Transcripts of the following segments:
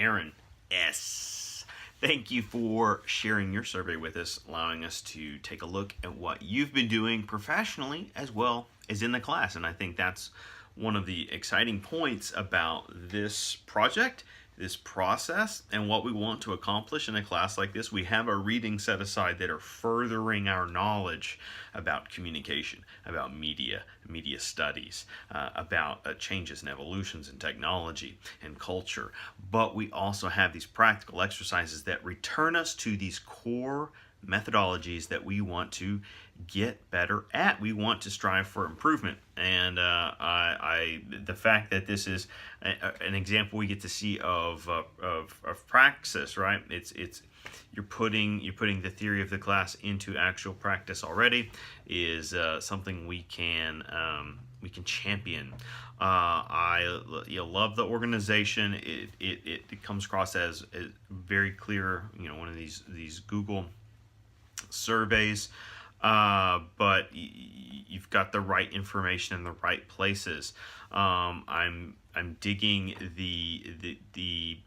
Aaron S. Thank you for sharing your survey with us, allowing us to take a look at what you've been doing professionally as well as in the class. And I think that's one of the exciting points about this project, this process, and what we want to accomplish in a class like this. We have a reading set aside that are furthering our knowledge about communication, about media studies, about changes and evolutions in technology and culture. But we also have these practical exercises that return us to these core methodologies that we want to get better at. We want to strive for improvement, and the fact that this is an example we get to see of praxis, right? It's you're putting the theory of the class into actual practice already, is something we can champion. I love the organization. It comes across as very clear. One of these Google surveys. But you've got the right information in the right places. I'm digging the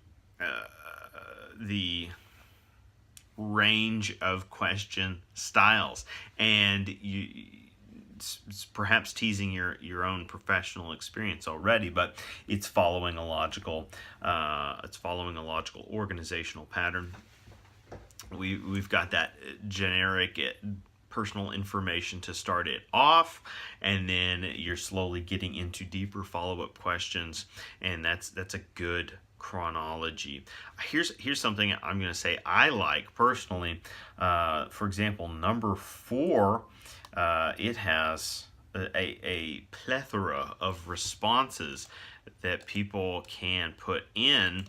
range of question styles, and it's perhaps teasing your own professional experience already, but it's following a logical organizational pattern. We've got that generic personal information to start it off, and then you're slowly getting into deeper follow-up questions, and that's a good chronology. Here's something I'm going to say I like personally. For example, number 4, it has a plethora of responses that people can put in.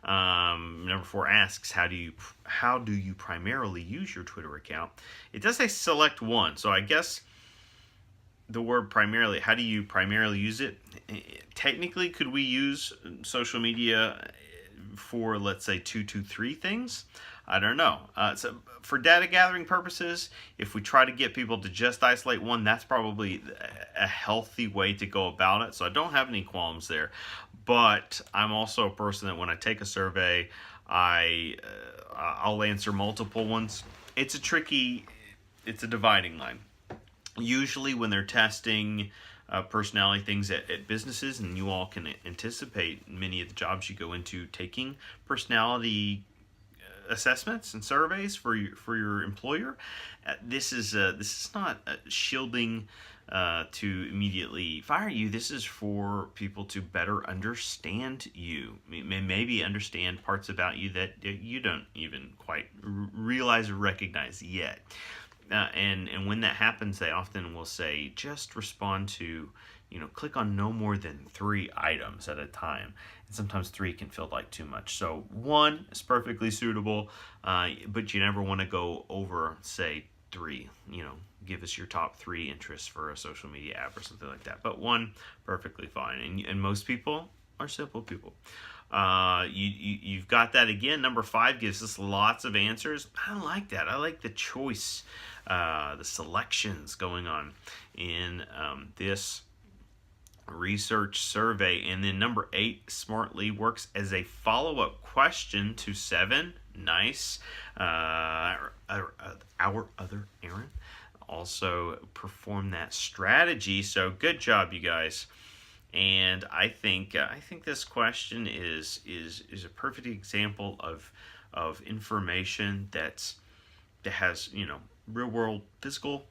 Number 4 asks, how do you primarily use your Twitter account? It does say select one, so I guess the word primarily, how do you primarily use it? Technically, could we use social media for, let's say, 2 to 3 things? I don't know. So for data gathering purposes, if we try to get people to just isolate one, that's probably a healthy way to go about it. So I don't have any qualms there. But I'm also a person that when I take a survey, I'll answer multiple ones. It's a dividing line. Usually when they're testing personality things at businesses, and you all can anticipate many of the jobs you go into taking personality assessments and surveys for your employer. This is not shielding to immediately fire you. This is for people to better understand you, maybe understand parts about you that you don't even quite realize or recognize yet. And when that happens, they often will say, just respond to, click on no more than 3 items at a time. And sometimes 3 can feel like too much. So 1 is perfectly suitable, but you never want to go over, say, 3. Give us your top 3 interests for a social media app or something like that. But 1, perfectly fine. And most people are simple people. You've got that again. Number 5 gives us lots of answers. I like that. I like the choice, the selections going on in this research survey. And then number 8 smartly works as a follow-up question to 7. Nice. Our other Aaron also performed that strategy. So good job, you guys. And I think this question is a perfect example of information that has real world physical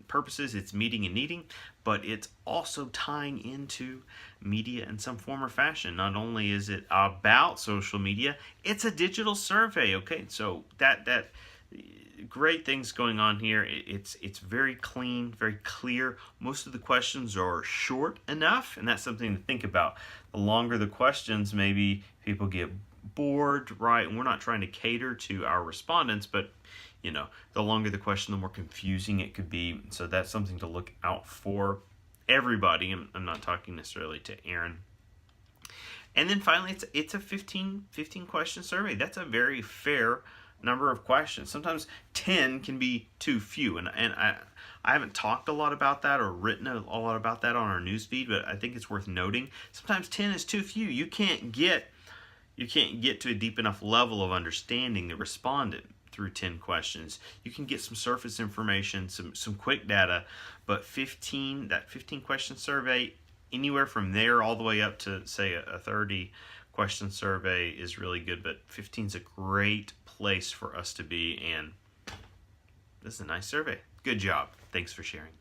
purposes. It's meeting and needing, but it's also tying into media in some form or fashion. Not only is it about social media, it's a digital survey. Okay, so that great things going on here. It's very clean, very clear. Most of the questions are short enough, and that's something to think about. The longer the questions, maybe people get bored, right? And we're not trying to cater to our respondents, but the longer the question, the more confusing it could be. So that's something to look out for. Everybody, I'm not talking necessarily to Aaron. And then finally, it's a 15 question survey. That's a very fair number of questions. Sometimes 10 can be too few, and I haven't talked a lot about that or written a lot about that on our newsfeed, but I think it's worth noting. Sometimes 10 is too few. You can't get You can't get to a deep enough level of understanding the respondent through 10 questions. You can get some surface information, some quick data, but 15 question survey, anywhere from there all the way up to say a 30 question survey is really good, but 15 is a great place for us to be, and this is a nice survey. Good job. Thanks for sharing.